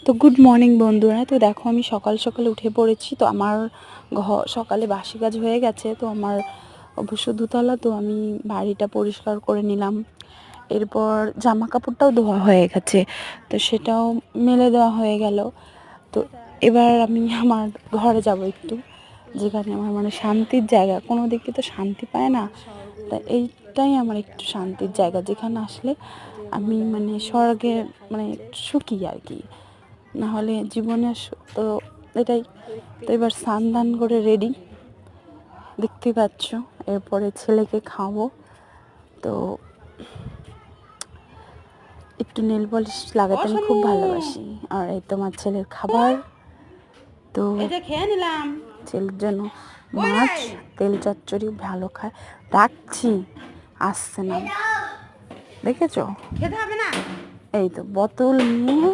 তো good morning বন্ধুরা। তো দেখো আমি সকাল সকালে উঠে পড়েছি। তো আমার সকালে বাসি কাজ হয়ে গেছে। তো আমার অবশ্য দুতলা, তো আমি বাড়িটা পরিষ্কার করে নিলাম। এরপর জামা কাপড়টাও ধোয়া হয়ে গেছে, তো সেটাও মেলে দেওয়া হয়ে গেল। তো এবার আমি আমার ঘরে যাব একটু, যেখানে আমার মানে শান্তির জায়গা। কোনো দিকে তো শান্তি পায় না, তা এইটাই আমার একটু শান্তির জায়গা, যেখানে আসলে আমি মানে স্বর্গে মানে সুখী আর কি। না হলে জীবনে তো এটাই। তো এবার স্নান দান করে রেডি, দেখতেই পাচ্ছ। এরপরে ছেলেকে খাওয়াবো। তো একটু নেল পলিশ লাগাতে আমি খুব ভালোবাসি। আর এই তোমার ছেলের খাবার, তো খেয়ে নিলাম। ছেলের জন্য মাছ, তেল চচ্চড়ি ভালো খায়। ডাকছি, আসছে না, দেখেছো? এই তো বোতল নিয়ে